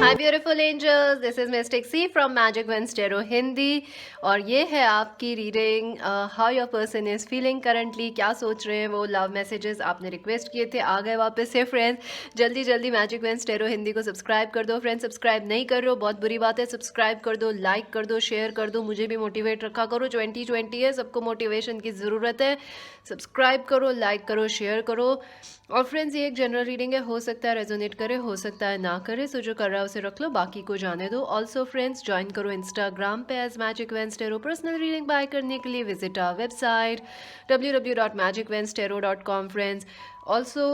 Hi beautiful angels, this is mystic C from magic veins tarot Hindi. और ये है आपकी reading, how your person is feeling currently, क्या सोच रहे हैं वो। लव मैसेजेस आपने रिक्वेस्ट किए थे, आ गए वापस से फ्रेंड्स। जल्दी जल्दी मैजिक वेंस टेरो हिंदी को सब्सक्राइब कर दो फ्रेंड्स। सब्सक्राइब नहीं कर रहे हो बहुत बुरी बात है, सब्सक्राइब कर दो, लाइक कर दो, शेयर कर दो, मुझे भी मोटिवेट रखा करो। 2020 है, सबको मोटिवेशन की ज़रूरत है। सब्सक्राइब करो, लाइक करो, शेयर करो। और फ्रेंड्स, ये एक जनरल रीडिंग है, हो सकता है रेजोनेट करे, हो सकता है ना करे, सो जो कर रहा है उसे रख लो, बाकी को जाने दो। ऑल्सो फ्रेंड्स, ज्वाइन करो इंस्टाग्राम पे as magic veins tarot. Personal reading buy करने के लिए visit our website www.magicvenstero.com friends. Also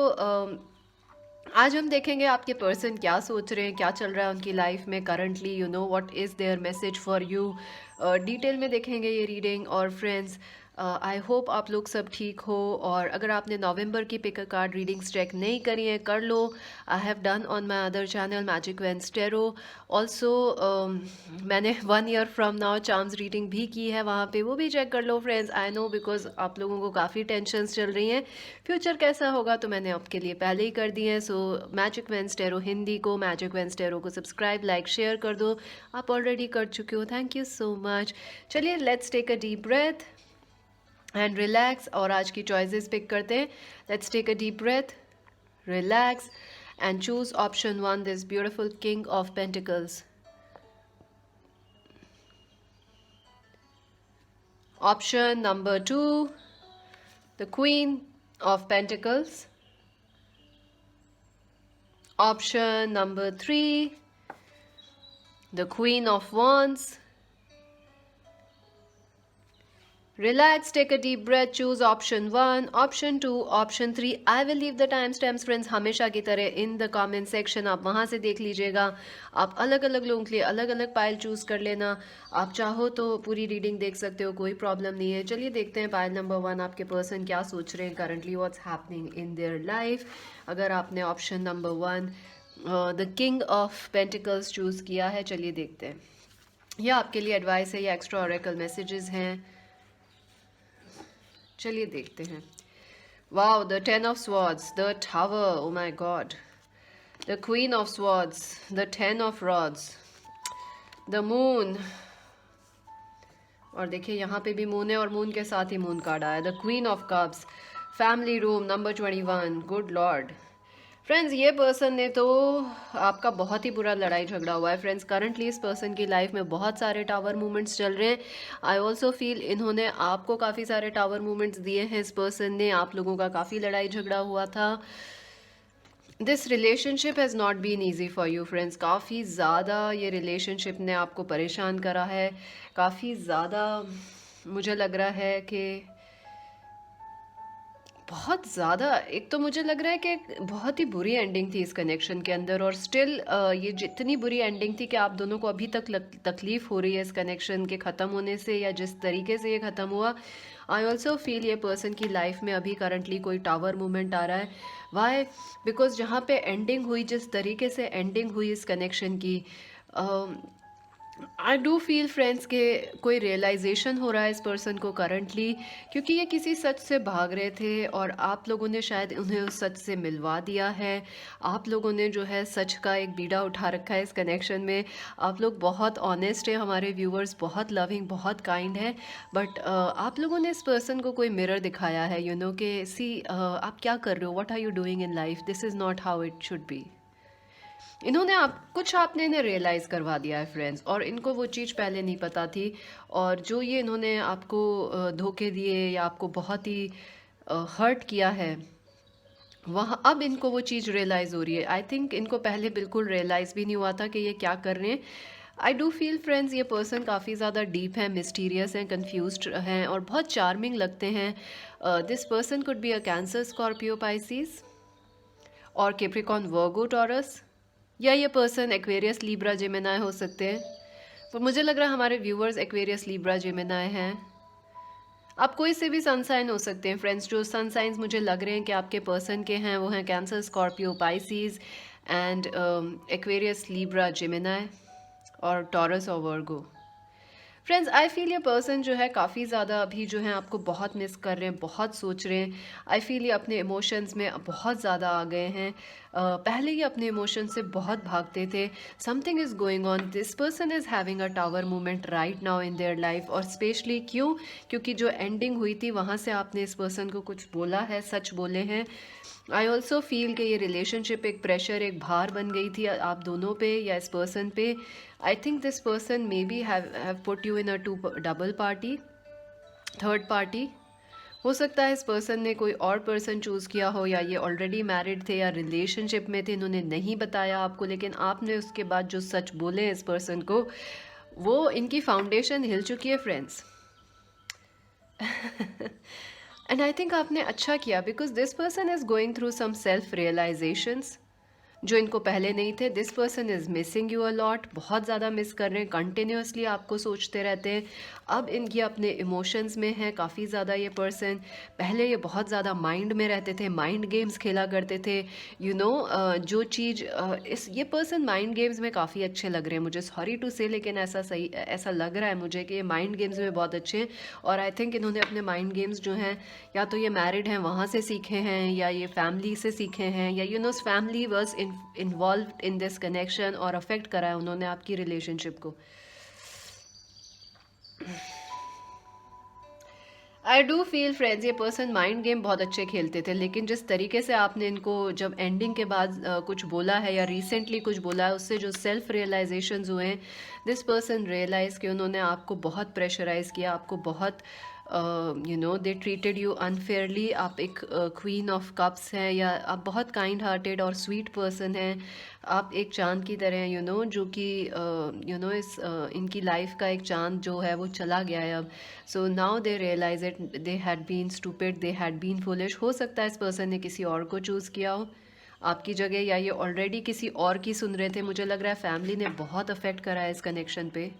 आज हम देखेंगे आपके पर्सन क्या सोच रहे हैं, क्या चल रहा है उनकी लाइफ में currently, you know what is their message for you. Detail में देखेंगे ये रीडिंग। और फ्रेंड्स, आई होप आप लोग सब ठीक हो। और अगर आपने नवंबर की pick a card readings check नहीं करी हैं, कर लो। I have done on my other channel magic veins tarot. Also मैंने 1 year from now charms reading भी की है, वहाँ पे वो भी चेक कर लो फ्रेंड्स। आई नो, बिकॉज आप लोगों को काफ़ी टेंशन्स चल रही हैं फ्यूचर कैसा होगा, तो मैंने आपके लिए पहले ही कर दिए हैं। So magic veins tarot Hindi को, मैजिक वेंस टेरो को सब्सक्राइब, लाइक, शेयर कर दो। आप ऑलरेडी कर चुके हो, थैंक यू सो मच। चलिए, let's take a deep breath and relax. और आज की चॉइसेस पिक करते हैं। Let's take a deep breath, relax and choose option 1, this beautiful king of pentacles. Option number 2, the Queen of Pentacles. Option number 3, the Queen of Wands. Relax, take a deep breath, choose option 1, option 2, option 3. I will leave the timestamps friends हमेशा की तरह in the comment section, आप वहाँ से देख लीजिएगा। आप अलग अलग लोगों के लिए अलग अलग पाइल चूज़ कर लेना। आप चाहो तो पूरी रीडिंग देख सकते हो, कोई प्रॉब्लम नहीं है। चलिए देखते हैं पाइल नंबर 1, आपके पर्सन क्या सोच रहे हैं currently, what's happening in their life. अगर आपने option number 1 the king of pentacles choose किया है, चलिए देखते हैं। यह आपके लिए एडवाइस है या एक्स्ट्रा ऑरेकल मैसेजेस हैं, चलिए देखते हैं। Wow, the 10 of swords, the tower, O my God, the queen of swords, the 10 of rods, the moon. और देखिए यहाँ पे भी मून है और मून के साथ ही मून कार्ड आया, the queen of cups, family room number 21, good Lord. Friends, ये पर्सन ने तो आपका बहुत ही बुरा लड़ाई झगड़ा हुआ है फ्रेंड्स। करंटली इस पर्सन की लाइफ में बहुत सारे टावर मूवमेंट्स चल रहे हैं। आई ऑल्सो फील इन्होंने आपको काफ़ी सारे टावर मूवमेंट्स दिए हैं। इस पर्सन ने आप लोगों का काफ़ी लड़ाई झगड़ा हुआ था। This relationship has not been easy for you friends. काफ़ी ज़्यादा ये रिलेशनशिप ने आपको परेशान करा है। काफ़ी ज़्यादा मुझे लग रहा है कि बहुत ज़्यादा, एक तो मुझे लग रहा है कि बहुत ही बुरी एंडिंग थी इस कनेक्शन के अंदर। और स्टिल ये जितनी बुरी एंडिंग थी कि आप दोनों को अभी तक तकलीफ़ हो रही है इस कनेक्शन के ख़त्म होने से, या जिस तरीके से ये ख़त्म हुआ। आई ऑल्सो फील ये पर्सन की लाइफ में अभी करंटली कोई टावर मूवमेंट आ रहा है। वाई? बिकॉज जहाँ पे एंडिंग हुई, जिस तरीके से एंडिंग हुई इस कनेक्शन की, आई डू फील फ्रेंड्स के कोई रियलाइजेशन हो रहा है इस पर्सन को करंटली, क्योंकि ये किसी सच से भाग रहे थे और आप लोगों ने शायद उन्हें उस सच से मिलवा दिया है। आप लोगों ने जो है सच का एक बीड़ा उठा रखा है इस कनेक्शन में। आप लोग बहुत ऑनेस्ट है, हमारे व्यूअर्स बहुत लविंग, बहुत काइंड है। बट आप लोगों ने इस पर्सन को कोई मिरर दिखाया है, यू नो कि सी आप क्या कर रहे हो, what are you doing in life, this is not how it should be. इन्होंने आपने इन्हें रियलाइज़ करवा दिया है फ्रेंड्स, और इनको वो चीज़ पहले नहीं पता थी। और जो ये इन्होंने आपको धोखे दिए या आपको बहुत ही हर्ट किया है, वहाँ अब इनको वो चीज़ रियलाइज़ हो रही है। आई थिंक इनको पहले बिल्कुल रियलाइज़ भी नहीं हुआ था कि ये क्या कर रहे हैं। आई डू फील फ्रेंड्स ये पर्सन काफ़ी ज़्यादा डीप है, मिस्टीरियस हैं, कन्फ्यूज्ड हैं और बहुत चार्मिंग लगते हैं। This person could be a cancer, Scorpio, Pisces और कैप्रिकॉर्न, वर्गो, टॉरस, या ये पर्सन एक्वेरियस, लीब्रा, जेमिनाई हो सकते हैं। पर मुझे लग रहा है हमारे व्यूअर्स एक्वेरियस, लीब्रा, जेमिनाई हैं। आप कोई से भी सन साइन हो सकते हैं फ्रेंड्स। जो सन साइंस मुझे लग रहे हैं कि आपके पर्सन के हैं वो हैं cancer, Scorpio, Pisces and Aquarius, Libra, Gemini और टॉरस और वर्गो। फ्रेंड्स आई फील ये पर्सन जो है काफ़ी ज़्यादा अभी जो है आपको बहुत मिस कर रहे हैं, बहुत सोच रहे हैं। आई फील ये अपने इमोशंस में बहुत ज़्यादा आ गए हैं। पहले ये अपने इमोशन से बहुत भागते थे। Something is going on, this person is having a tower moment right now in their life. और स्पेशली क्यों? क्योंकि जो एंडिंग हुई थी वहाँ से आपने इस पर्सन को कुछ बोला है, सच बोले हैं। आई ऑल्सो फील कि ये रिलेशनशिप एक प्रेशर, एक भार बन गई थी आप दोनों पे या इस पर्सन पे। I think this person may be have put you in a two double party, third party. हो सकता है इस पर्सन ने कोई और पर्सन चूज़ किया हो, या ये ऑलरेडी मैरिड थे या रिलेशनशिप में थे, इन्होंने नहीं बताया आपको, लेकिन आपने उसके बाद जो सच बोले हैं इस पर्सन को, वो इनकी फाउंडेशन हिल चुकी है फ्रेंड्स। एंड आई थिंक आपने अच्छा किया, because this person is going through some self realizations जो इनको पहले नहीं थे। This person is missing you a lot, बहुत ज़्यादा मिस कर रहे हैं, कंटिन्यूसली आपको सोचते रहते हैं। अब इनकी अपने इमोशंस में है काफ़ी ज़्यादा ये पर्सन। पहले ये बहुत ज़्यादा माइंड में रहते थे, माइंड गेम्स खेला करते थे। जो चीज़ इस ये पर्सन माइंड गेम्स में काफ़ी अच्छे लग रहे हैं मुझे, सॉरी टू से, लेकिन ऐसा लग रहा है मुझे कि ये माइंड गेम्स में बहुत अच्छे हैं। और आई थिंक इन्होंने अपने माइंड गेम्स जो हैं, या तो ये मैरिड हैं वहाँ से सीखे हैं, या ये फैमिली से सीखे हैं, या family was involve in this connection और अफेक्ट करा है उन्होंने आपकी रिलेशनशिप को। आई डू फील फ्रेंड्स ये पर्सन माइंड गेम बहुत अच्छे खेलते थे, लेकिन जिस तरीके से आपने इनको जब एंडिंग के बाद कुछ बोला है या रिसेंटली कुछ बोला है, उससे जो सेल्फ रियलाइजेशंस हुए हैं, दिस पर्सन रियलाइज़ कि उन्होंने आपको बहुत प्रेशराइज किया, आपको बहुत दे ट्रीटेड यू अनफेयरली। आप एक क्वीन ऑफ कप्स हैं, या आप बहुत काइंड हार्टेड और स्वीट पर्सन हैं। आप एक चांद की तरह हैं, जो कि इनकी लाइफ का एक चांद जो है वो चला गया है अब। So now they realize it, they had been stupid, they had been foolish. हो सकता है इस पर्सन ने किसी और को चूज़ किया हो आपकी जगह, या ये ऑलरेडी किसी और की सुन रहे थे। मुझे लग रहा है फैमिली ने बहुत अफेक्ट करा है इस कनेक्शन पे।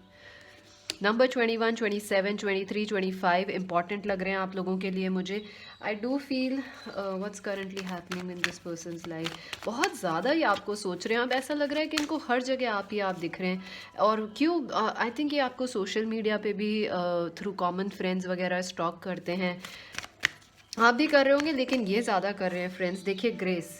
नंबर 21, 27, 23, 25 इंपॉर्टेंट लग रहे हैं आप लोगों के लिए मुझे। आई do feel what's currently happening in this person's life. बहुत ज़्यादा ये आपको सोच रहे हैं। अब ऐसा लग रहा है कि इनको हर जगह आप ही आप दिख रहे हैं। और क्यों? आई थिंक ये आपको सोशल मीडिया पे भी थ्रू कॉमन फ्रेंड्स वगैरह स्टॉक करते हैं। आप भी कर रहे होंगे, लेकिन ये ज़्यादा कर रहे हैं फ्रेंड्स। देखिए ग्रेस,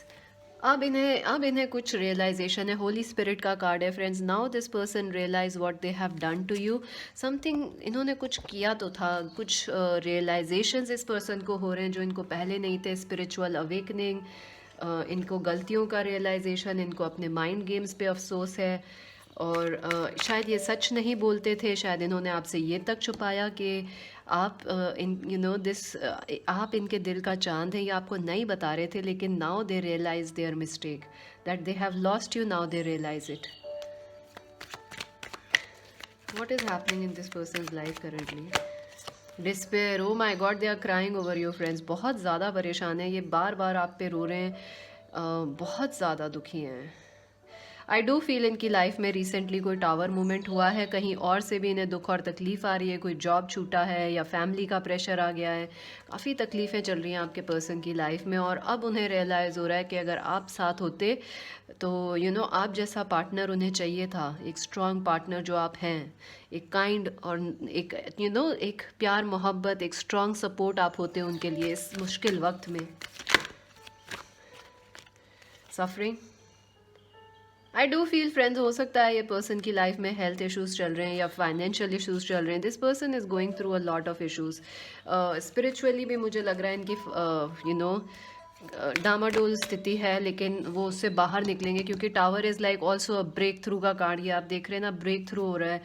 अब इन्हें कुछ रियलाइजेशन है। होली स्पिरिट का कार्ड है friends. Now this person realize what they have done to you. Something इन्होंने कुछ किया तो था, कुछ रियलाइजेशंस इस पर्सन को हो रहे हैं जो इनको पहले नहीं थे। स्पिरिचुअल अवेकनिंग, इनको गलतियों का रियलाइजेशन, इनको अपने माइंड गेम्स पे अफसोस है। और शायद ये सच नहीं बोलते थे, शायद इन्होंने आपसे ये तक छुपाया कि आप आप इनके दिल का चांद हैं, ये आपको नहीं बता रहे थे। लेकिन now they realize their mistake, that they have lost you, now they realize it. What is happening in this person's life currently? Despair, oh my God, they are crying over you friends. बहुत ज़्यादा परेशान है ये, बार बार आप पे रो रहे हैं, बहुत ज़्यादा दुखी हैं। आई डू फील इनकी लाइफ में रिसेंटली कोई टावर मूवमेंट हुआ है, कहीं और से भी इन्हें दुख और तकलीफ आ रही है। कोई जॉब छूटा है या फैमिली का प्रेशर आ गया है, काफ़ी तकलीफ़ें चल रही हैं आपके पर्सन की लाइफ में। और अब उन्हें रियलाइज़ हो रहा है कि अगर आप साथ होते तो आप जैसा पार्टनर उन्हें चाहिए था, एक स्ट्रॉन्ग पार्टनर जो आप हैं, एक काइंड और एक एक प्यार मोहब्बत, एक स्ट्रॉन्ग सपोर्ट आप होते उनके लिए इस मुश्किल वक्त में। Suffering, I do feel friends, हो सकता है ये पर्सन की लाइफ में हेल्थ इश्यूज चल रहे हैं या फाइनेंशियल इश्यूज चल रहे हैं। This person is going through a lot of issues. Spiritually भी मुझे लग रहा है इनकी डामाडोल स्थिति है, लेकिन वो उससे बाहर निकलेंगे, क्योंकि tower is like also a breakthrough का कार्ड। ये आप देख रहे हैं ना, ब्रेक थ्रू हो रहा है।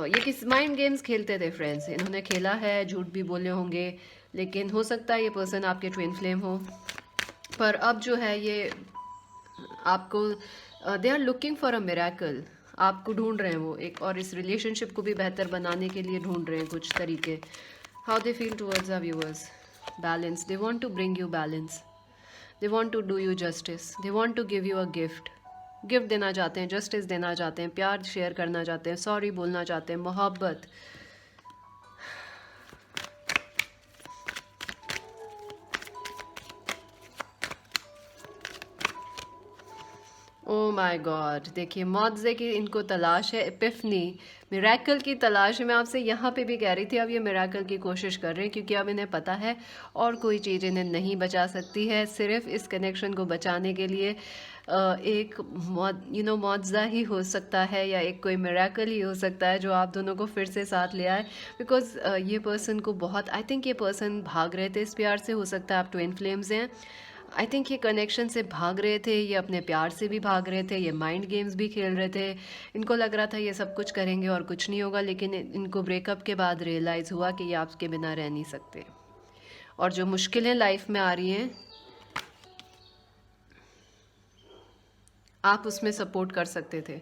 ये किस माइंड गेम्स खेलते थे फ्रेंड्स, इन्होंने खेला है, झूठ भी बोले होंगे, लेकिन हो सकता है ये पर्सन आपके ट्विन फ्लेम हो। पर अब जो है ये आपको, they are looking for a miracle, आपको ढूंढ रहे हैं वो एक, और इस रिलेशनशिप को भी बेहतर बनाने के लिए ढूंढ रहे हैं कुछ तरीके। How they feel towards our viewers? Balance, they want to bring you balance, they want to do you justice, they want to give you a gift. Gift देना चाहते हैं, जस्टिस देना चाहते हैं, प्यार शेयर करना चाहते हैं, सॉरी बोलना चाहते हैं, मोहब्बत। ओह माय गॉड! देखिए मुआवज़े की इनको तलाश है, एपिफ़नी, मिरेकल की तलाश है। मैं आपसे यहाँ पे भी कह रही थी, अब ये मिरेकल की कोशिश कर रहे हैं क्योंकि अब इन्हें पता है और कोई चीज़ इन्हें नहीं बचा सकती है। सिर्फ़ इस कनेक्शन को बचाने के लिए एक मुआवज़ा ही हो सकता है या एक कोई मिरेकल ही हो सकता है जो आप दोनों को फिर से साथ ले आए। बिकॉज़ ये पर्सन को बहुत, आई थिंक ये पर्सन भाग रहे थे इस प्यार से, हो सकता है आप ट्विन फ्लेम्स हैं। आई थिंक ये कनेक्शन से भाग रहे थे, ये अपने प्यार से भी भाग रहे थे, ये माइंड गेम्स भी खेल रहे थे। इनको लग रहा था ये सब कुछ करेंगे और कुछ नहीं होगा, लेकिन इनको ब्रेकअप के बाद रियलाइज़ हुआ कि ये आपके बिना रह नहीं सकते। और जो मुश्किलें लाइफ में आ रही हैं, आप उसमें सपोर्ट कर सकते थे।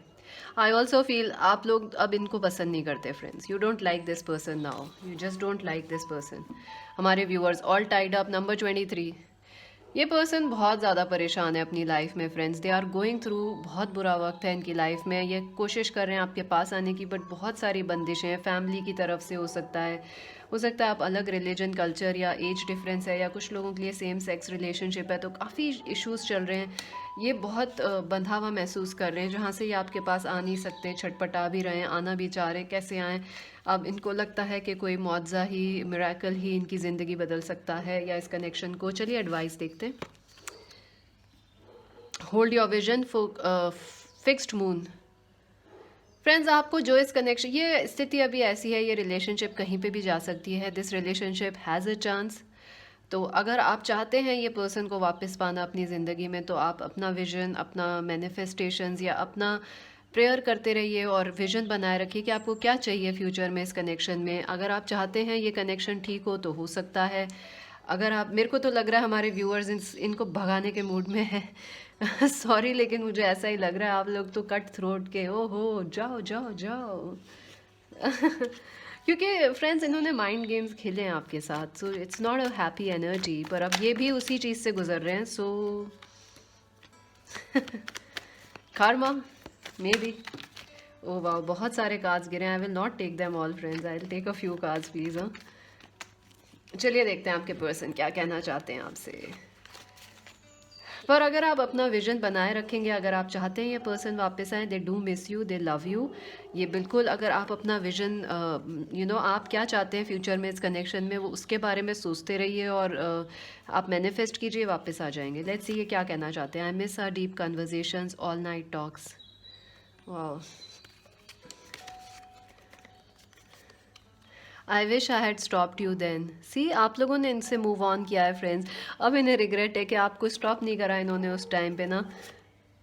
आई ऑल्सो फील आप लोग अब इनको पसंद नहीं करते friends. You don't like this person now, you just don't like this person. हमारे viewers all tied up number 23। ये पर्सन बहुत ज़्यादा परेशान है अपनी लाइफ में friends. They are going through, बहुत बुरा वक्त है इनकी लाइफ में। ये कोशिश कर रहे हैं आपके पास आने की, बट बहुत सारी बंदिशें हैं। फैमिली की तरफ से हो सकता है आप अलग रिलीजन, कल्चर या एज डिफरेंस है, या कुछ लोगों के लिए सेम सेक्स रिलेशनशिप है, तो काफ़ी इश्यूज चल रहे हैं। ये बहुत बंधा हुआ महसूस कर रहे हैं, जहाँ से ये आपके पास आ नहीं सकते, छटपटा भी रहे हैं, आना भी चाह रहे हैं, कैसे आएँ। अब इनको लगता है कि कोई मुआवज़ा ही, मिरेकल ही इनकी ज़िंदगी बदल सकता है या इस कनेक्शन को। चलिए एडवाइस देखते हैं। Hold your vision for fixed moon. Friends, आपको जो इस कनेक्शन, ये स्थिति अभी ऐसी है, ये रिलेशनशिप कहीं पे भी जा सकती है। This relationship has a chance. तो अगर आप चाहते हैं ये पर्सन को वापस पाना अपनी ज़िंदगी में, तो आप अपना विजन, अपना मैनिफेस्टेशंस या अपना प्रेयर करते रहिए और विजन बनाए रखिए कि आपको क्या चाहिए फ्यूचर में इस कनेक्शन में। अगर आप चाहते हैं ये कनेक्शन ठीक हो, तो हो सकता है। अगर आप, मेरे को तो लग रहा है हमारे व्यूअर्स इनको भगाने के मूड में है। सॉरी, लेकिन मुझे ऐसा ही लग रहा है। आप लोग तो कट थ्रोट के, ओ हो, जाओ जाओ जाओ। क्योंकि फ्रेंड्स, इन्होंने माइंड गेम्स खेले हैं आपके साथ, so it's not a happy energy. पर अब ये भी उसी चीज़ से गुजर रहे हैं, सो karma मे बी। ओ वाह, बहुत सारे कार्ड्स गिरे हैं। I will not take them all friends, I will take a few cards please. हाँ, चलिए देखते हैं आपके पर्सन क्या कहना चाहते हैं आपसे। पर अगर आप अपना विजन बनाए रखेंगे, अगर आप चाहते हैं ये पर्सन वापस आए, they do miss you, they love you, ये बिल्कुल, अगर आप अपना विजन, आप क्या चाहते हैं फ्यूचर में इस कनेक्शन में, वो उसके बारे में सोचते रहिए और आप मैनिफेस्ट कीजिए, वापस आ जाएंगे। लेट्स सी ये क्या कहना चाहते हैं। I miss our deep conversations, all night talks. वाह, I wish I had stopped you then. See, आप लोगों ने इनसे मूव ऑन किया है फ्रेंड्स। अब इन्हें रिग्रेट है कि आपको स्टॉप नहीं करा इन्होंने उस टाइम पे ना।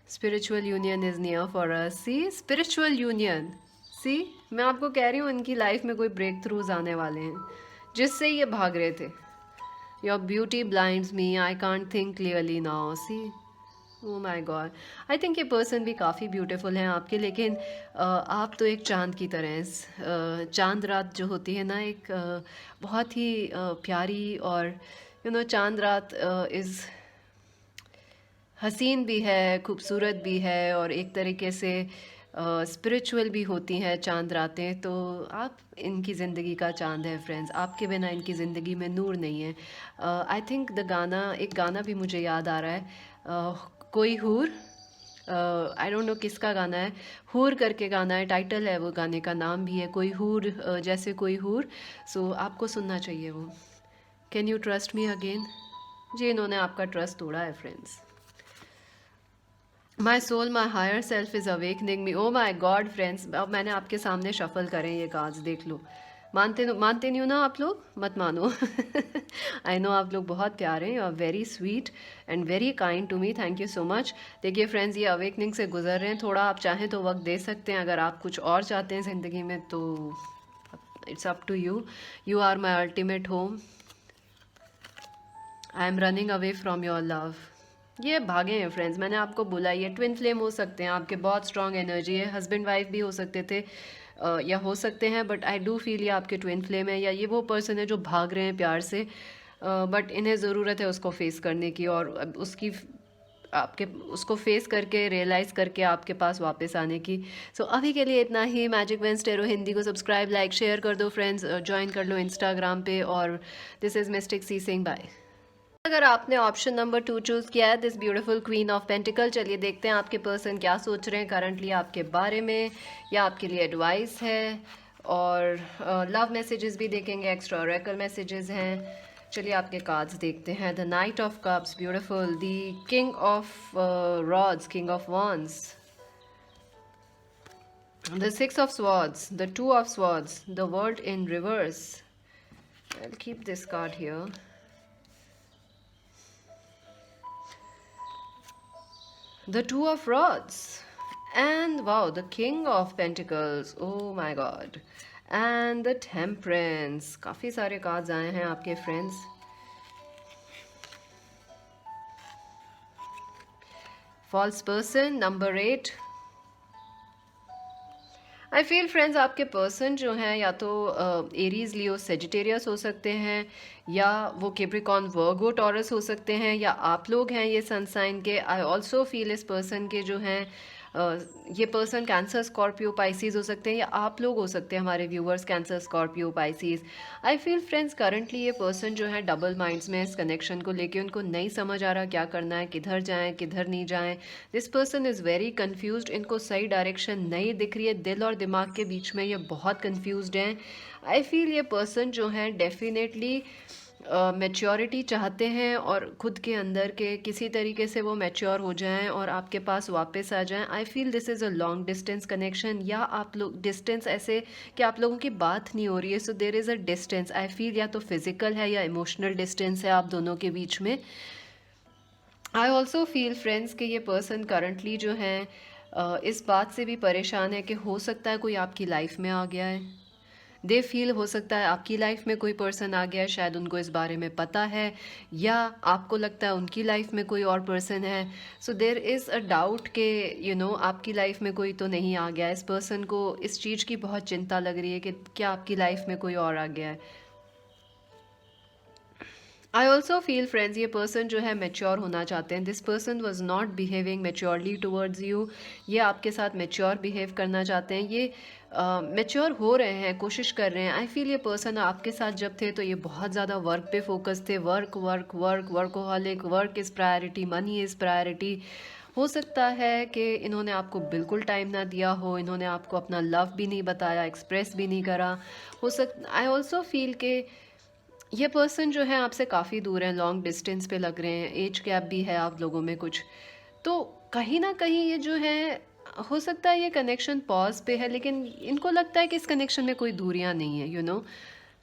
Spiritual union is near for us. See, spiritual union. See, मैं आपको कह रही हूँ इनकी लाइफ में कोई ब्रेक थ्रूज आने वाले हैं जिससे ये भाग रहे थे। Your beauty blinds me, I can't think clearly now. See, oh my God, I think ये पर्सन भी काफ़ी ब्यूटीफुल हैं आपके, लेकिन आप तो एक चांद की तरह हैं। चांद रात जो होती है ना, एक बहुत ही प्यारी, और चांद रात इज़ हसीन भी है, खूबसूरत भी है, और एक तरीके से स्पिरिचुअल भी होती हैं चांद रातें। तो आप इनकी ज़िंदगी का चांद है फ्रेंड्स, आपके बिना इनकी ज़िंदगी में नूर नहीं है। आई थिंक द गाना, एक गाना भी मुझे याद आ रहा है, कोई हूर, आई डोंट नो किसका गाना है, हूर करके गाना है, टाइटल है वो गाने का, नाम भी है कोई हूर, जैसे कोई हूर। सो आपको सुनना चाहिए वो। Can you trust me again. जी, इन्होंने आपका ट्रस्ट तोड़ा है friends. My soul, my higher self is awakening me. Oh my God friends, अब मैंने आपके सामने शफल करें ये कार्ड्स, देख लो। मानते नहीं हो ना आप लोग, मत मानो। आई नो आप लोग बहुत प्यारे हैं, और very sweet and very kind to me, thank you so much. देखिए फ्रेंड्स, ये अवेकनिंग से गुजर रहे हैं। थोड़ा आप चाहें तो वक्त दे सकते हैं, अगर आप कुछ और चाहते हैं ज़िंदगी में तो it's up to you. You are my ultimate home, I am running away from your love. ये भागे हैं फ्रेंड्स, मैंने आपको बोला ये ट्विन फ्लेम हो सकते हैं आपके, बहुत स्ट्रॉन्ग एनर्जी है। हस्बैंड वाइफ भी हो सकते थे, या हो सकते हैं, बट आई डू फील ये आपके ट्विन फ्लेम है, या ये वो पर्सन है जो भाग रहे हैं प्यार से, बट इन्हें ज़रूरत है उसको फेस करने की, और उसकी आपके उसको फेस करके, रियलाइज़ करके आपके पास वापस आने की। सो अभी के लिए इतना ही। मैजिक वेंस टेरो हिंदी को सब्सक्राइब, लाइक, शेयर कर दो फ्रेंड्स, ज्वाइन कर लो इंस्टाग्राम पे। और this is mystic C Singh, bye. अगर आपने ऑप्शन नंबर 2 चूज़ किया है, this beautiful queen of pentacle, चलिए देखते हैं आपके पर्सन क्या सोच रहे हैं करंटली आपके बारे में, या आपके लिए एडवाइस है। और लव मैसेजेस भी देखेंगे, एक्स्ट्रा ऑरेकल मैसेजेस हैं। चलिए आपके कार्ड्स देखते हैं। The night of cups, beautiful. The king of rods, king of wands, the six of swords, the two of swords, the world in reverse. I'll keep this card here. The two of rods, and wow, the king of pentacles, oh my god, and the temperance. काफी सारे cards आए हैं आपके friends. False person number 8। I feel friends आपके person जो हैं या तो एरीज लियो सेजिटेरियस हो सकते हैं, या वो केप्रिकॉन वर्गो टॉरस हो सकते हैं, या आप लोग हैं ये सन साइन के। आई ऑल्सो फील इस पर्सन के जो हैं ये पर्सन कैंसर स्कॉर्पियो पाइसीज हो सकते हैं, या आप लोग हो सकते हैं हमारे व्यूअर्स कैंसर स्कॉर्पियो पाइसीज। आई फील फ्रेंड्स करंटली ये पर्सन जो है डबल माइंड्स में, इस कनेक्शन को लेके उनको नहीं समझ आ रहा क्या करना है, किधर जाएं किधर नहीं जाएं। This person is very confused, इनको सही डायरेक्शन नहीं दिख रही है, दिल और दिमाग के बीच में ये बहुत कन्फ्यूज्ड हैं। आई फील ये पर्सन जो है डेफिनेटली मैच्योरिटी चाहते हैं, और खुद के अंदर के किसी तरीके से वो मैच्योर हो जाएं और आपके पास वापस आ जाएं। I feel this is a long distance connection, या आप लोग डिस्टेंस ऐसे कि आप लोगों की बात नहीं हो रही है, so there is a distance. I feel या तो फिजिकल है या इमोशनल डिस्टेंस है आप दोनों के बीच में। आई ऑल्सो फील फ्रेंड्स कि ये पर्सन करंटली जो है इस बात से भी परेशान है कि हो सकता है कोई आपकी लाइफ में आ गया है। दे फील हो सकता है आपकी लाइफ में कोई पर्सन आ गया है, शायद उनको इस बारे में पता है, या आपको लगता है उनकी लाइफ में कोई और पर्सन है। So there is a doubt कि आपकी लाइफ में कोई तो नहीं आ गया। इस पर्सन को इस चीज़ की बहुत चिंता लग रही है कि क्या आपकी लाइफ में कोई और आ गया है। आई ऑल्सो फील फ्रेंड्स ये पर्सन जो है मेच्योर होना चाहते हैं। This person was not behaving maturely towards you, ये आपके साथ मेच्योर बिहेव करना चाहते हैं, ये मेच्योर हो रहे हैं, कोशिश कर रहे हैं। आई फील ये पर्सन आपके साथ जब थे तो ये बहुत ज़्यादा वर्क पे फोकस थे, work work work workaholic, work is priority, money is priority. हो सकता है कि इन्होंने आपको बिल्कुल टाइम ना दिया हो, इन्होंने आपको अपना लव भी नहीं बताया, एक्सप्रेस भी नहीं करा। आई ऑल्सो फील के ये पर्सन जो है आपसे काफ़ी दूर है, लॉन्ग डिस्टेंस पे लग रहे हैं, एज गैप भी है आप लोगों में कुछ। तो कहीं ना कहीं ये जो है हो सकता है ये कनेक्शन पॉज पे है, लेकिन इनको लगता है कि इस कनेक्शन में कोई दूरियां नहीं है।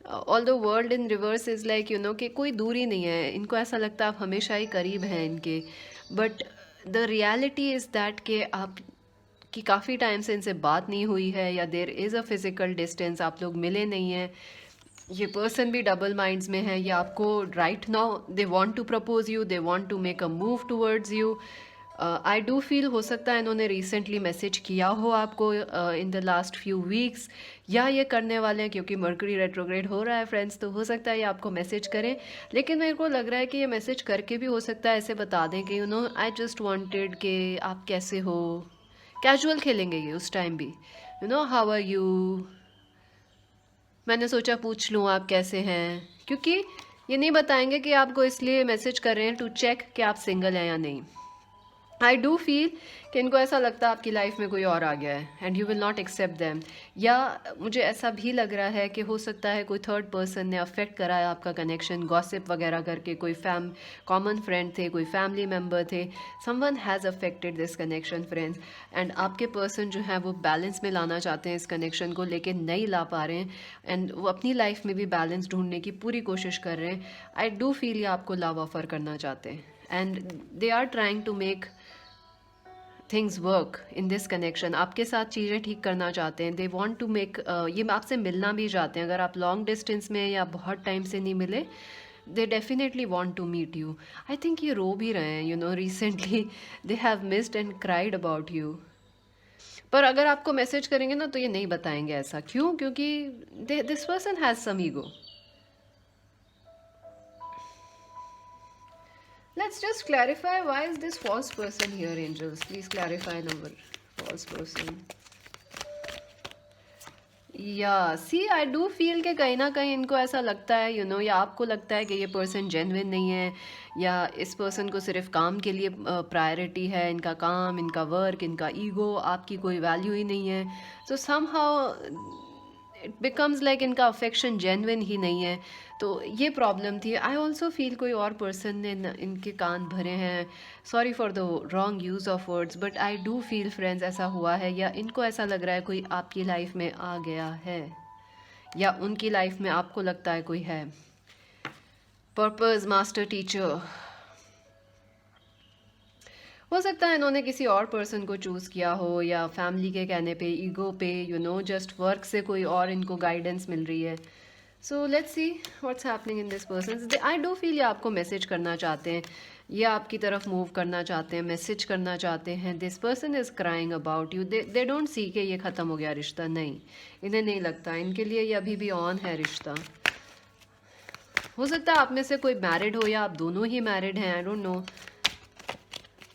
All the world in reverse is like कि कोई दूरी नहीं है, इनको ऐसा लगता है आप हमेशा ही करीब हैं इनके। But the reality is that कि आप कि काफ़ी टाइम से इनसे बात नहीं हुई है, या देर इज़ अ फिज़िकल डिस्टेंस, आप लोग मिले नहीं हैं। ये पर्सन भी डबल माइंड्स में है, या आपको right now they want to propose you, they want to make a move towards you. I do feel हो सकता है इन्होंने रिसेंटली मैसेज किया हो आपको in the last few weeks, या ये करने वाले हैं क्योंकि मर्करी रेट्रोग्रेड हो रहा है फ्रेंड्स, तो हो सकता है ये आपको मैसेज करें। लेकिन मेरे को लग रहा है कि ये मैसेज करके भी हो सकता है ऐसे बता दें कि आई जस्ट वांटेड कि आप कैसे हो, कैजुअल खेलेंगे ये उस टाइम भी, हाउ आर यू, मैंने सोचा पूछ लूँ आप कैसे हैं। क्योंकि ये नहीं बताएंगे कि आपको इसलिए मैसेज कर रहे हैं टू चेक कि आप सिंगल हैं या नहीं। आई डू फील कि इनको ऐसा लगता है आपकी लाइफ में कोई और आ गया है, and you will not accept them. या मुझे ऐसा भी लग रहा है कि हो सकता है कोई थर्ड पर्सन ने अफेक्ट करा है आपका कनेक्शन, गॉसिप वगैरह करके, कोई कॉमन फ्रेंड थे, कोई फैमिली मेम्बर थे, someone has affected this connection friends. And आपके पर्सन जो है वो बैलेंस में लाना चाहते हैं इस कनेक्शन को, लेकिन नहीं ला पा रहे हैं, एंड वो अपनी लाइफ में भी बैलेंस ढूंढने की पूरी कोशिश कर रहे हैं। आई डू फील ये आपको लव ऑफर करना चाहते हैं, and they are trying to make things work in this connection, आपके साथ चीज़ें ठीक करना चाहते हैं। दे वॉन्ट टू मेक, ये आपसे मिलना भी चाहते हैं। अगर आप लॉन्ग डिस्टेंस में या बहुत टाइम से नहीं मिले, they definitely want to meet you. I think ये रो भी रहे हैं, recently they have missed and cried about you. पर अगर आपको मैसेज करेंगे ना तो ये नहीं बताएंगे ऐसा, क्यों? क्योंकि this person has some ego. Let's just clarify, why is this false person here, angels? Please clarify number. False person. या सी आई डू फील कि कहीं ना कहीं इनको ऐसा लगता है, या आपको लगता है कि ये पर्सन जेन्युइन नहीं है, या इस पर्सन को सिर्फ काम के लिए प्रायोरिटी है, इनका काम, इनका वर्क, इनका ईगो, आपकी कोई वैल्यू ही नहीं है। तो समहाउ इट बिकम्स लाइक इनका अफेक्शन जेन्युइन ही नहीं है। तो ये प्रॉब्लम थी। आई ऑल्सो फील कोई और पर्सन ने इनके कान भरे हैं। Sorry for the wrong use of words, but I do feel friends ऐसा हुआ है, या इनको ऐसा लग रहा है कोई आपकी लाइफ में आ गया है, या उनकी लाइफ में आपको लगता है कोई है। पर्पस, मास्टर, टीचर, हो सकता है इन्होंने किसी और पर्सन को चूज़ किया हो, या फैमिली के कहने पे, ईगो पे, जस्ट वर्क से कोई और इनको गाइडेंस मिल रही है। So let's see what's happening in this person. I do feel ये आपको मैसेज करना चाहते हैं, ये आपकी तरफ मूव करना चाहते हैं, मैसेज करना चाहते हैं। This person is crying about you. They don't see कि ये ख़त्म हो गया रिश्ता, नहीं, इन्हें नहीं लगता, इनके लिए ये अभी भी ऑन है रिश्ता। हो सकता है आप में से कोई मैरिड हो, या आप दोनों ही मैरिड हैं, I don't know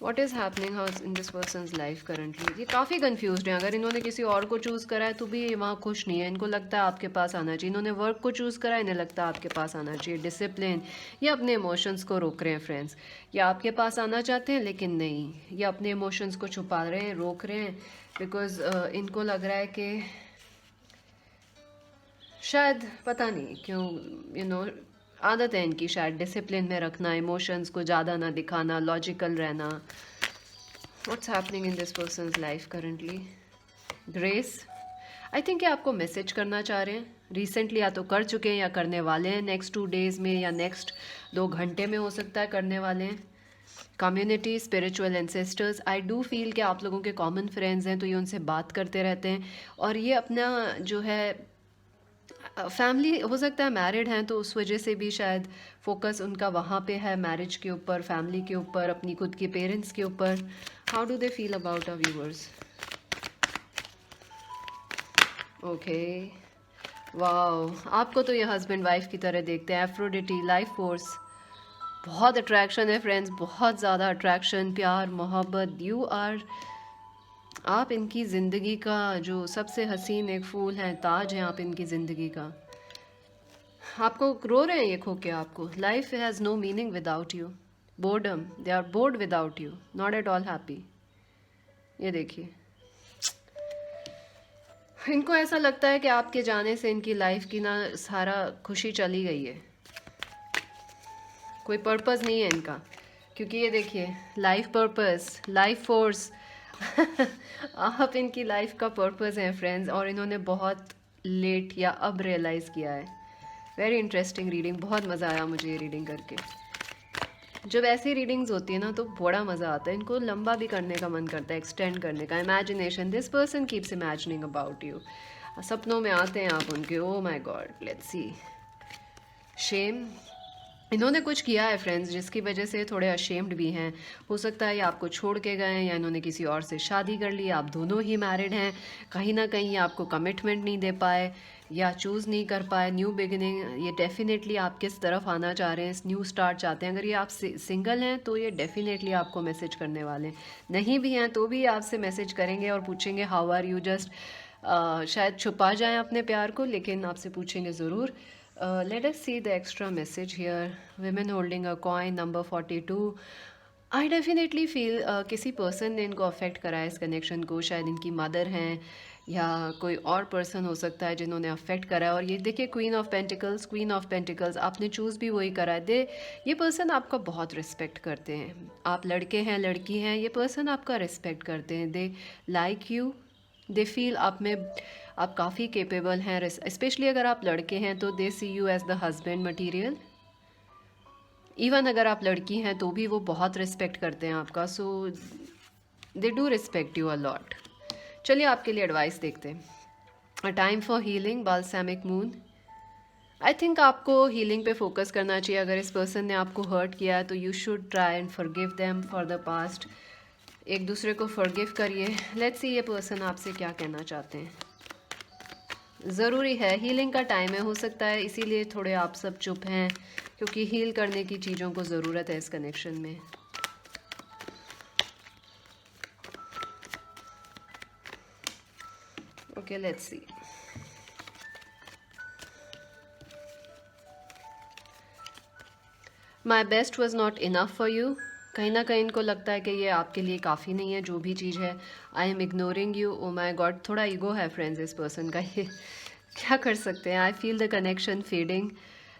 what is happening house in this person's life currently. ये काफ़ी कन्फ्यूज हैं। अगर इन्होंने किसी और को चूज़ करा है तो भी ये वहाँ खुश नहीं है, इनको लगता है आपके पास आना चाहिए। इन्होंने वर्क को चूज़ करा है, इन्हें लगता है आपके पास आना चाहिए, डिसिप्लिन। ये अपने इमोशंस को रोक रहे हैं फ्रेंड्स, या आपके पास आना चाहते हैं लेकिन नहीं, ये अपने इमोशंस को छुपा रहे हैं, रोक रहे हैं, बिकॉज इनको लग रहा है कि शायद पता नहीं क्यों, आदत है इनकी शायद डिसिप्लिन में रखना, इमोशंस को ज़्यादा ना दिखाना, लॉजिकल रहना। What's happening in this person's life currently. Grace, I think ये आपको मैसेज करना चाह रहे हैं रिसेंटली, या तो कर चुके हैं या करने वाले हैं नेक्स्ट 2 डेज़ में, या नेक्स्ट 2 घंटे में हो सकता है करने वाले हैं। Community, spiritual ancestors, I do feel कि आप लोगों के कॉमन फ्रेंड्स हैं, तो ये उनसे बात करते रहते हैं, और ये अपना जो है फैमिली, हो सकता है मैरिड हैं तो उस वजह से भी शायद फोकस उनका वहाँ पे है, मैरिज के ऊपर, फैमिली के ऊपर, अपनी खुद के पेरेंट्स के ऊपर। How do they feel about our viewers? Okay, wow, आपको तो ये हस्बैंड वाइफ की तरह देखते हैं। एफ्रोडिटी, लाइफ फोर्स, बहुत अट्रैक्शन है फ्रेंड्स, बहुत ज़्यादा अट्रैक्शन, प्यार, मोहब्बत। यू आर, आप इनकी ज़िंदगी का जो सबसे हसीन एक फूल हैं, ताज हैं आप इनकी ज़िंदगी का। आपको रो रहे हैं ये खो के आपको। Life has no meaning without you. Boredom, they are bored without you, not at all happy. ये देखिए, इनको ऐसा लगता है कि आपके जाने से इनकी लाइफ की ना सारा खुशी चली गई है, कोई पर्पस नहीं है इनका। क्योंकि ये देखिए, लाइफ पर्पस, लाइफ फोर्स आप इनकी लाइफ का पर्पस हैं फ्रेंड्स, और इन्होंने बहुत लेट या अब रियलाइज़ किया है। वेरी इंटरेस्टिंग रीडिंग, बहुत मज़ा आया मुझे ये रीडिंग करके। जब ऐसी रीडिंग्स होती है ना तो बड़ा मज़ा आता है, इनको लंबा भी करने का मन करता है, एक्सटेंड करने का। Imagination, this person keeps imagining about you, सपनों में आते हैं आप उनके। Oh my God, let's see. Shame, इन्होंने कुछ किया है फ्रेंड्स जिसकी वजह से थोड़े अशेम्ड भी हैं। हो सकता है ये आपको छोड़ के गए हैं, या इन्होंने किसी और से शादी कर ली, आप दोनों ही मैरिड हैं, कहीं ना कहीं ये आपको कमिटमेंट नहीं दे पाए, या चूज़ नहीं कर पाए न्यू बिगिनिंग। ये डेफिनेटली आप किस तरफ आना चाह रहे हैं, न्यू स्टार्ट चाहते हैं। अगर ये आप सिंगल हैं तो ये डेफिनेटली आपको मैसेज करने वाले हैं, नहीं भी हैं तो भी आपसे मैसेज करेंगे और पूछेंगे हाउ आर यू। जस्ट शायद छुपा जाएं अपने प्यार को, लेकिन आपसे पूछेंगे ज़रूर। Let us see the extra message here. Women holding a coin, number 42. I definitely feel किसी पर्सन ने इनको अफेक्ट करा है इस कनेक्शन को। शायद इनकी मदर हैं, या कोई और पर्सन हो सकता है जिन्होंने अफेक्ट करा है। और ये देखिए, queen of pentacles, queen of pentacles, आपने चूज़ भी वही करा है। ये पर्सन आपका बहुत रिस्पेक्ट करते हैं। आप लड़के हैं, लड़की हैं, ये पर्सन आपका रिस्पेक्ट करते हैं। They like you, they feel आप में आप काफ़ी केपेबल हैं। स्पेशली अगर आप लड़के हैं तो they see you as the husband material. Even अगर आप लड़की हैं तो भी वो बहुत रिस्पेक्ट करते हैं आपका। So they do respect you a lot. चलिए आपके लिए एडवाइस देखते हैं। A time for healing, balsamic moon. I think आपको हीलिंग पे फोकस करना चाहिए। अगर इस पर्सन ने आपको हर्ट किया है तो you should try and forgive them for the past. एक दूसरे को फॉरगिव करिए। लेट्स सी ये पर्सन आपसे क्या कहना चाहते हैं। ज़रूरी है, हीलिंग का टाइम है, हो सकता है इसीलिए थोड़े आप सब चुप हैं, क्योंकि हील करने की चीज़ों को ज़रूरत है इस कनेक्शन में। Okay, let's see. My best was not enough for you, कहीं ना कहीं इनको लगता है कि ये आपके लिए काफ़ी नहीं है जो भी चीज़ है. I am ignoring you. Oh my God, थोड़ा ईगो है फ्रेंड्स इस पर्सन का. ये क्या कर सकते हैं. I feel the connection fading.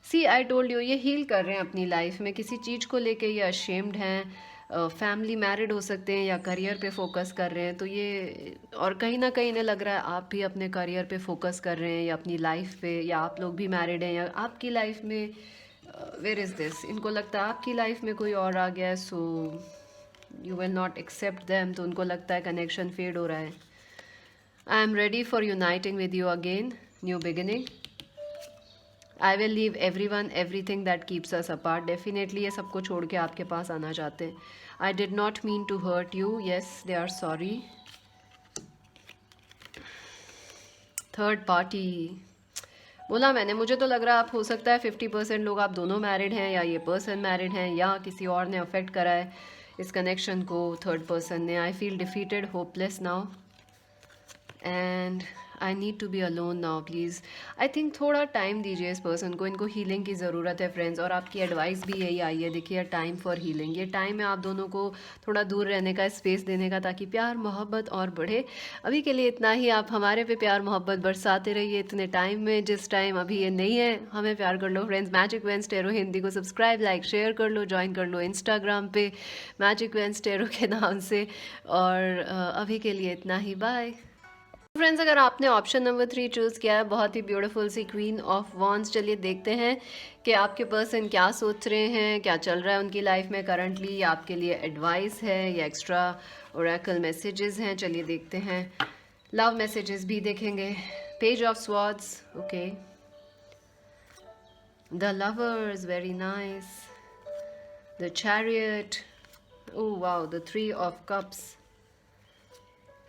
See I told you, ये हील कर रहे हैं अपनी लाइफ में, किसी चीज़ को लेके ये अशेम्ड हैं. फैमिली मैरिड हो सकते हैं या करियर पे फोकस कर रहे हैं, तो ये और कहीं ना कहीं इन्हें लग रहा है आप भी अपने करियर पे फोकस कर रहे हैं या अपनी लाइफ पे, या आप लोग भी मैरिड हैं या आपकी लाइफ में वेयर इज़ दिस, इनको लगता है आपकी लाइफ में कोई और आ गया है, so you will not accept them. तो उनको लगता है कनेक्शन फेड हो रहा है. I am ready for uniting with you again, new beginning. I will leave everyone everything that keeps us apart. Definitely ये सबको छोड़ के आपके पास आना चाहते हैं. I did not mean to hurt you. Yes, they are sorry. Third party बोला मैंने, मुझे तो लग रहा है आप, हो सकता है 50% लोग आप दोनों मैरिड हैं या ये पर्सन मैरिड हैं या किसी और ने अफेक्ट करा है इस कनेक्शन को थर्ड पर्सन ने. I feel defeated, hopeless now, and I need to be alone now please. I think थोड़ा टाइम दीजिए इस पर्सन को, इनको हीलिंग की ज़रूरत है फ्रेंड्स. और आपकी एडवाइस भी यही आई है, देखिए टाइम फॉर हीलिंग. ये टाइम है आप दोनों को थोड़ा दूर रहने का, स्पेस देने का, ताकि प्यार मोहब्बत और बढ़े. अभी के लिए इतना ही. आप हमारे पे प्यार मोहब्बत बरसाते रहिए इतने टाइम में, जिस टाइम अभी ये नहीं है. हमें प्यार कर लो friends. Magic veins tarot Hindi को सब्सक्राइब, लाइक, शेयर कर लो. ज्वाइन कर लो इंस्टाग्राम पे मैजिक वेंस टेरो के नाम से. और अभी के लिए इतना ही. Bye friends. अगर आपने ऑप्शन नंबर 3 चूज़ किया है, बहुत ही ब्यूटीफुल सी क्वीन ऑफ वॉन्ड्स, चलिए देखते हैं कि आपके पर्सन क्या सोच रहे हैं, क्या चल रहा है उनकी लाइफ में करंटली, या आपके लिए एडवाइस है या एक्स्ट्रा ओरेकल मैसेजेस हैं. चलिए देखते हैं. लव मैसेजेस भी देखेंगे. Page of swords, okay. The lovers, very nice. The chariot, oh wow. The 3 of cups,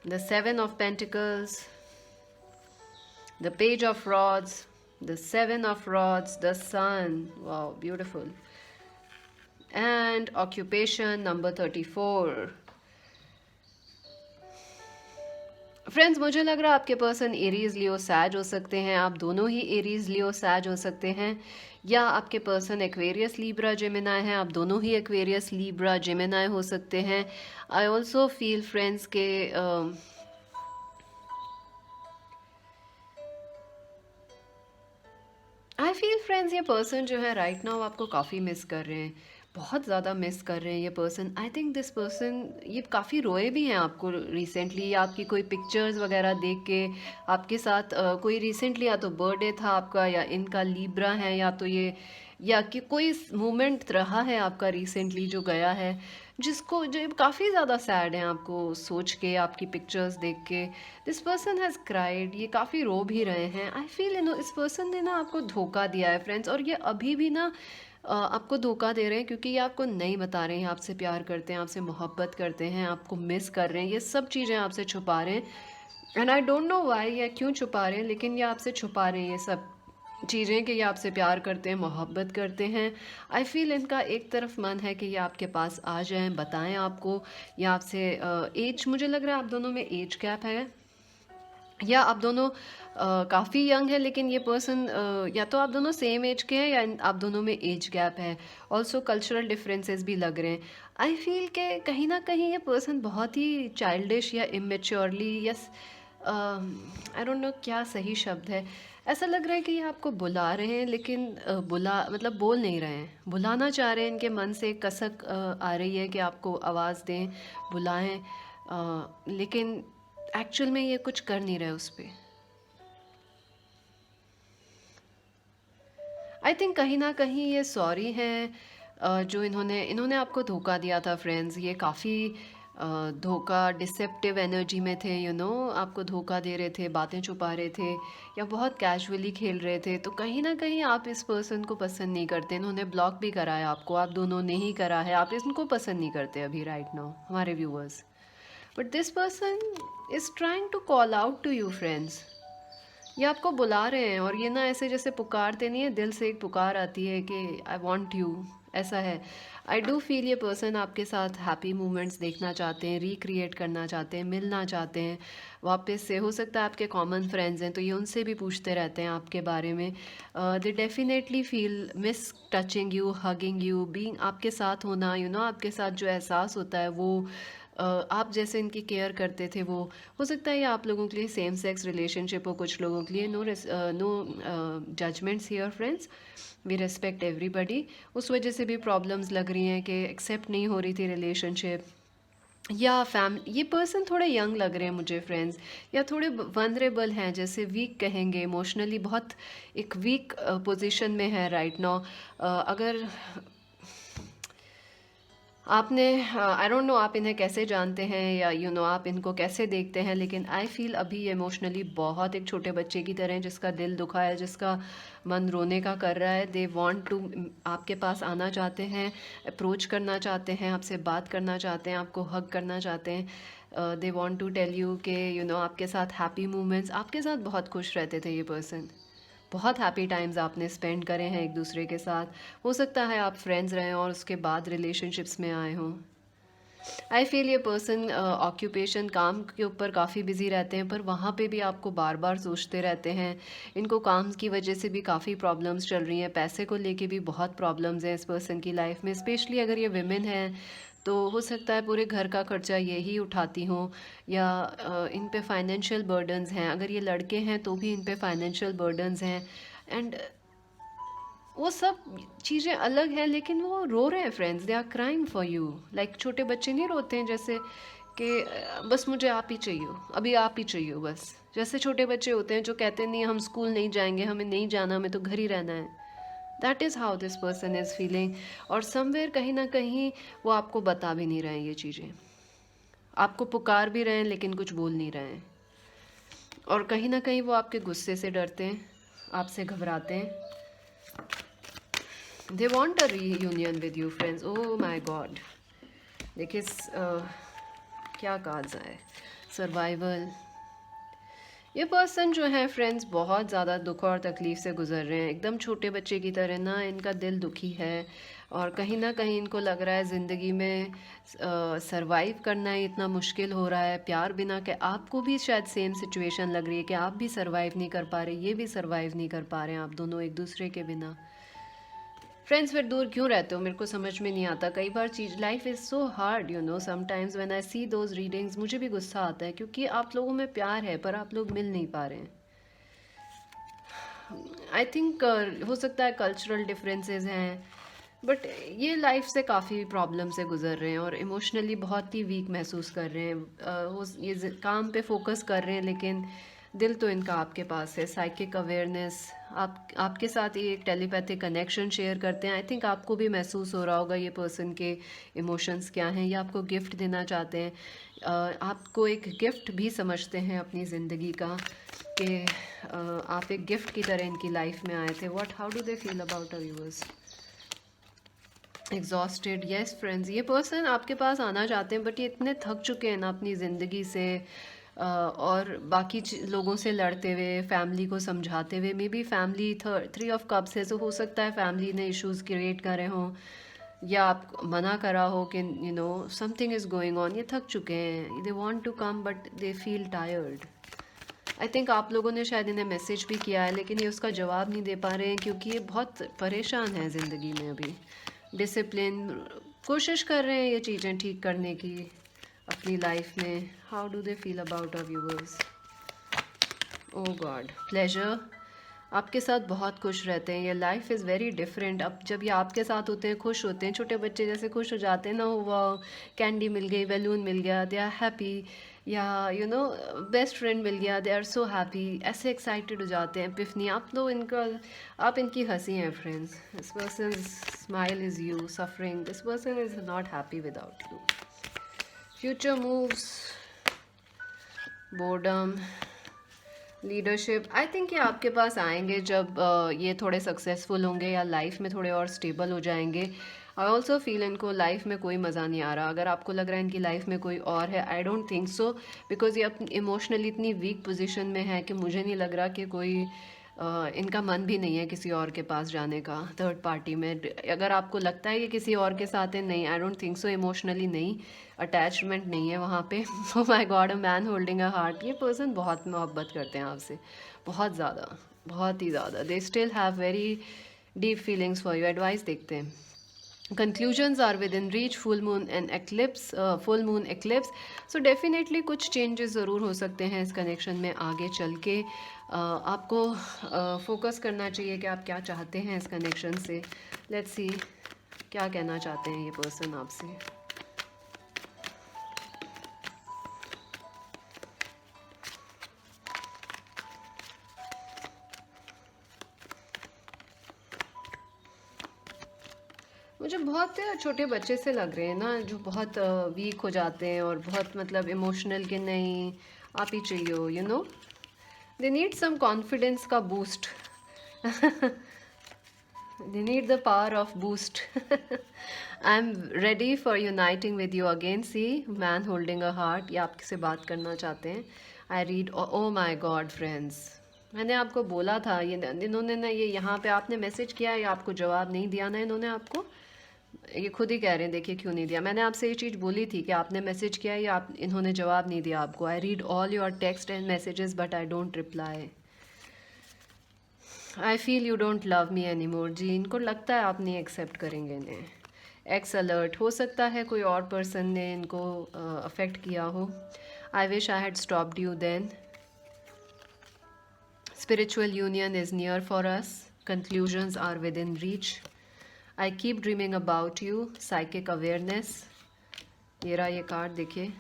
the 7 of pentacles, the page of rods, the 7 of rods, the sun, wow, beautiful, and occupation number 34. Friends, मुझे लग रहा है आपके person Aries Leo सैज हो सकते हैं. आप दोनों ही एरीज लियो सैज हो सकते हैं, या आपके पर्सन एक्वेरियस लीब्रा जेमिनाई हैं. आप दोनों ही एक्वेरियस लीब्रा जेमिनाई हो सकते हैं. आई ऑल्सो फील फ्रेंड्स के आई फील फ्रेंड्स ये पर्सन जो है राइट नाउ आपको काफ़ी मिस कर रहे हैं, बहुत ज़्यादा मिस कर रहे हैं ये person. I think this person ये काफ़ी रोए भी हैं आपको रिसेंटली, या आपकी कोई पिक्चर्स वगैरह देख के आपके साथ कोई रिसेंटली या तो बर्थडे था आपका, या इनका लीब्रा है, या तो ये, या कि कोई मोमेंट रहा है आपका रिसेंटली जो गया है, जिसको जो काफ़ी ज़्यादा सैड है आपको सोच के, आपकी पिक्चर्स देख के. दिस पर्सन हैज़ क्राइड, ये काफ़ी रो भी रहे हैं. आई फील इस पर्सन ने ना आपको धोखा दिया है फ्रेंड्स, और ये अभी भी ना आपको धोखा दे रहे हैं, क्योंकि ये आपको नहीं बता रहे हैं आपसे प्यार करते हैं, आपसे मोहब्बत करते हैं, आपको मिस कर रहे हैं. ये सब चीज़ें आपसे छुपा रहे हैं. And I don't know why, या क्यों छुपा रहे हैं, लेकिन ये आपसे छुपा रहे हैं ये सब चीज़ें कि ये आपसे प्यार करते हैं, मोहब्बत करते हैं. आई फील इनका एक तरफ मन है कि ये आपके पास आ जाएं, बताएं आपको, या आपसे एज, मुझे लग रहा है आप दोनों में एज गैप है, या आप दोनों काफ़ी यंग है, लेकिन ये पर्सन या तो आप दोनों सेम एज के हैं या आप दोनों में एज गैप है. ऑल्सो कल्चरल डिफरेंसेस भी लग रहे हैं. आई फील के कहीं ना कहीं ये पर्सन बहुत ही चाइल्डिश या immaturely, yes I don't know क्या सही शब्द है, ऐसा लग रहा है कि ये आपको बुला रहे हैं, लेकिन बुला मतलब बोल नहीं रहे हैं, बुलाना चाह रहे हैं. इनके मन से कसक आ रही है कि आपको आवाज़ दें, बुलाएं, लेकिन एक्चुअल में ये कुछ कर नहीं रहे उस पर. आई थिंक कहीं ना कहीं ये सॉरी हैं जो इन्होंने आपको धोखा दिया था फ्रेंड्स. ये काफ़ी धोखा, डिसेप्टिव एनर्जी में थे, आपको धोखा दे रहे थे, बातें छुपा रहे थे, या बहुत कैजुअली खेल रहे थे. तो कहीं ना कहीं आप इस पर्सन को पसंद नहीं करते. इन्होंने ब्लॉक भी करा है आपको, आप दोनों ने ही करा है. आप इनको पसंद नहीं करते अभी राइट नाउ, हमारे viewers. But this person is trying to call out to you friends. ये आपको बुला रहे हैं, और ये ना ऐसे जैसे पुकारते नहीं है, दिल से एक पुकार आती है कि आई वॉन्ट यू, ऐसा है। आई डू फील ये पर्सन आपके साथ हैप्पी मोमेंट्स देखना चाहते हैं, रिक्रिएट करना चाहते हैं, मिलना चाहते हैं वापस से। हो सकता है आपके कॉमन फ्रेंड्स हैं तो ये उनसे भी पूछते रहते हैं आपके बारे में। They definitely feel miss touching you, hugging you, being आपके साथ होना, आपके साथ जो एहसास होता है वो आप जैसे इनकी केयर करते थे वो। हो सकता है ये आप लोगों के लिए सेम सेक्स रिलेशनशिप हो, कुछ लोगों के लिए। No judgements here friends, we respect everybody. उस वजह से भी प्रॉब्लम्स लग रही हैं कि एक्सेप्ट नहीं हो रही थी रिलेशनशिप। या ये पर्सन थोड़े यंग लग रहे हैं मुझे फ्रेंड्स, या थोड़े वनरेबल हैं, जैसे वीक कहेंगे, इमोशनली बहुत एक वीक पोजीशन में है राइट नाउ। अगर आपने, आई डोंट नो आप इन्हें कैसे जानते हैं या आप इनको कैसे देखते हैं, लेकिन आई फील अभी ये इमोशनली बहुत एक छोटे बच्चे की तरह हैं जिसका दिल दुखा है, जिसका मन रोने का कर रहा है। दे वांट टू, आपके पास आना चाहते हैं, अप्रोच करना चाहते हैं, आपसे बात करना चाहते हैं, आपको हग करना चाहते हैं। They want to tell you कि आपके साथ हैप्पी मोमेंट्स, आपके साथ बहुत खुश रहते थे ये पर्सन। बहुत हैप्पी टाइम्स आपने स्पेंड करे हैं एक दूसरे के साथ। हो सकता है आप फ्रेंड्स रहें और उसके बाद रिलेशनशिप्स में आए हों। आई फील ये पर्सन ऑक्यूपेशन, काम के ऊपर काफ़ी बिजी रहते हैं, पर वहाँ पे भी आपको बार बार सोचते रहते हैं। इनको काम की वजह से भी काफ़ी प्रॉब्लम्स चल रही हैं, पैसे को लेके भी बहुत प्रॉब्लम्स हैं इस पर्सन की लाइफ में। स्पेशली अगर ये विमेन हैं तो हो सकता है पूरे घर का खर्चा यही उठाती हों, या इन पे फाइनेंशियल बर्डन्स हैं। अगर ये लड़के हैं तो भी इन पे फाइनेंशियल बर्डन्स हैं। एंड वो सब चीज़ें अलग हैं, लेकिन वो रो रहे हैं friends, they are crying for you. Like छोटे बच्चे नहीं रोते हैं जैसे कि बस मुझे आप ही चाहिए हो, अभी आप ही चाहिए हो बस। जैसे छोटे बच्चे होते हैं जो कहते हैं नहीं हम स्कूल नहीं जाएंगे, हमें नहीं जाना, हमें तो घर ही रहना है। That is how this person is feeling. और समवेयर कहीं ना कहीं वो आपको बता भी नहीं रहे हैं ये चीज़ें, आपको पुकार भी रहे हैं लेकिन कुछ बोल नहीं रहे हैं। और कहीं ना कहीं वो आपके गुस्से से डरते हैं, आपसे घबराते हैं। They want a reunion with you friends. Oh my God, देखिए क्या कहा जाए, सर्वाइवल। ये पर्सन जो है फ्रेंड्स बहुत ज़्यादा दुख और तकलीफ़ से गुजर रहे हैं, एकदम छोटे बच्चे की तरह ना, इनका दिल दुखी है। और कहीं ना कहीं इनको लग रहा है ज़िंदगी में सरवाइव करना ही इतना मुश्किल हो रहा है, प्यार बिना के। आपको भी शायद सेम सिचुएशन लग रही है कि आप भी सरवाइव नहीं कर पा रहे, ये भी सरवाइव नहीं कर पा रहे हैं, आप दोनों एक दूसरे के बिना। फ्रेंड्स फिर दूर क्यों रहते हो, मेरे को समझ में नहीं आता। कई बार चीज़, life is so hard sometimes when I see those readings, मुझे भी गुस्सा आता है क्योंकि आप लोगों में प्यार है पर आप लोग मिल नहीं पा रहे हैं। आई थिंक हो सकता है कल्चरल डिफरेंसेस हैं, बट ये लाइफ से काफ़ी प्रॉब्लम से गुजर रहे हैं और इमोशनली बहुत ही वीक महसूस कर रहे हैं। ये काम पे फोकस कर रहे हैं लेकिन दिल तो इनका आपके पास है। साइकिक अवेयरनेस, आपके साथ ये एक टेलीपैथिक कनेक्शन शेयर करते हैं। आई थिंक आपको भी महसूस हो रहा होगा ये पर्सन के इमोशंस क्या हैं। ये आपको गिफ्ट देना चाहते हैं, आपको एक गिफ्ट भी समझते हैं अपनी ज़िंदगी का, कि आप एक गिफ्ट की तरह इनकी लाइफ में आए थे। What, how do they feel about a viewers? Exhausted, yes friends, ये पर्सन आपके पास आना चाहते हैं बट ये इतने थक चुके हैं ना अपनी ज़िंदगी से, और बाकी लोगों से लड़ते हुए, फैमिली को समझाते हुए। May be family, 3 of cups है, तो हो सकता है फैमिली ने इश्यूज क्रिएट करे हों, या आप मना करा हो कि समथिंग इज़ गोइंग ऑन। ये थक चुके हैं, they want to come but they feel tired. I think आप लोगों ने शायद इन्हें मैसेज भी किया है लेकिन ये उसका जवाब नहीं दे पा रहे हैं क्योंकि ये बहुत परेशान हैं ज़िंदगी में अभी। डिसिप्लिन, कोशिश कर रहे हैं ये चीज़ें ठीक करने की अपनी लाइफ में। How do they feel about our viewers? Oh God, pleasure, आपके साथ बहुत खुश रहते हैं। ये लाइफ इज़ वेरी डिफरेंट। अब जब ये आपके साथ होते हैं, खुश होते हैं, छोटे बच्चे जैसे खुश हो जाते हैं ना, वाह कैंडी मिल गई, बैलून मिल गया, दे आर हैप्पी, या बेस्ट फ्रेंड मिल गया, दे आर सो हैप्पी, ऐसे एक्साइटेड हो जाते हैं। पिफनी, आप इनकी हंसी हैं friends. This person smile is you suffering, this person is not happy without you. Future moves, boredom, leadership. I think ये आपके पास आएंगे जब ये थोड़े सक्सेसफुल होंगे या लाइफ में थोड़े और स्टेबल हो जाएंगे। आई ऑल्सो फील इनको लाइफ में कोई मज़ा नहीं आ रहा। अगर आपको लग रहा है इनकी लाइफ में कोई और है, I don't think so, because ये अपनी इमोशनली इतनी वीक पोजीशन में है कि मुझे नहीं लग रहा कि कोई इनका मन भी नहीं है किसी और के पास जाने का थर्ड पार्टी में। अगर आपको लगता है कि किसी और के साथ है, नहीं, I don't think so, emotionally नहीं, अटैचमेंट नहीं है वहाँ पे। ओ my God, a man holding a heart, ये पर्सन बहुत मोहब्बत करते हैं आपसे, बहुत ज़्यादा, बहुत ही ज़्यादा। They still have very deep feelings for you. Advice देखते हैं। conclusions are within reach, full moon and eclipse, full moon eclipse, so definitely कुछ changes ज़रूर हो सकते हैं इस कनेक्शन में आगे चल के। आपको फोकस करना चाहिए कि आप क्या चाहते हैं इस कनेक्शन से। लेट्स सी क्या कहना चाहते हैं ये पर्सन आपसे। मुझे बहुत छोटे बच्चे से लग रहे हैं ना, जो बहुत वीक हो जाते हैं और बहुत मतलब इमोशनल के नहीं, आप ही चाहिए हो, you know, they need some confidence का boost. They need the power of boost. I am ready for uniting with you again. See, man holding a heart, ये आपसे बात करना चाहते हैं। I read, oh my God friends, मैंने आपको बोला था, ये इन्होंने ना, ये यहाँ पे आपने मैसेज किया है, आपको जवाब नहीं दिया ना इन्होंने आपको, ये खुद ही कह रहे हैं, देखिए क्यों नहीं दिया। मैंने आपसे ये चीज़ बोली थी कि आपने मैसेज किया है या आप, इन्होंने जवाब नहीं दिया आपको। I read all your text and messages but I don't reply. I feel you don't love me any more. जी, इनको लगता है आप नहीं एक्सेप्ट करेंगे इन्हें। एक्स अलर्ट, हो सकता है कोई और पर्सन ने इनको अफेक्ट किया हो। I wish I had stopped you then. Spiritual union is near for us, conclusions are within reach. I keep dreaming about you, psychic awareness। ये रहा ये कार्ड, देखिए।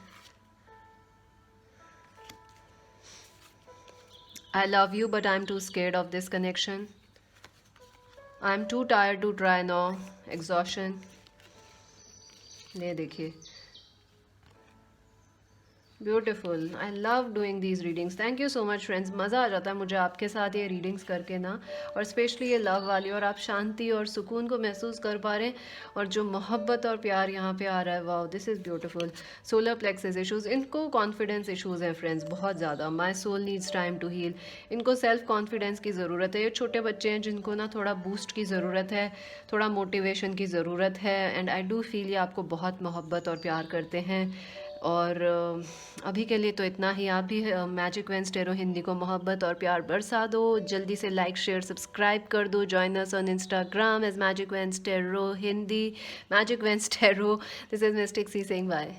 I love you but I'm too scared of this connection। I'm too tired to try now। Exhaustion। ये देखिए, beautiful. I love doing these readings. Thank you so much friends, मज़ा आ जाता है मुझे आपके साथ ये रीडिंग्स करके ना, और स्पेशली ये लव वाली, और आप शांति और सुकून को महसूस कर पा रहे हैं, और जो मोहब्बत और प्यार यहाँ पे आ रहा है, wow, this is beautiful. Solar plexus issues, इनको कॉन्फिडेंस इशूज़ हैं फ्रेंड्स, बहुत ज़्यादा। My soul needs time to heal, इनको सेल्फ कॉन्फिडेंस की ज़रूरत है। ये छोटे बच्चे हैं जिनको ना थोड़ा बूस्ट की ज़रूरत है, थोड़ा मोटिवेशन की ज़रूरत है। एंड आई डू फील ये आपको बहुत मोहब्बत और प्यार करते हैं। और अभी के लिए तो इतना ही। आप भी मैजिक वेंस टैरो हिंदी को मोहब्बत और प्यार बरसा दो, जल्दी से लाइक शेयर सब्सक्राइब कर दो। Join us on Instagram as magic Vance tarot Hindi, magic Vance tarot. This is mystic sea saying bye.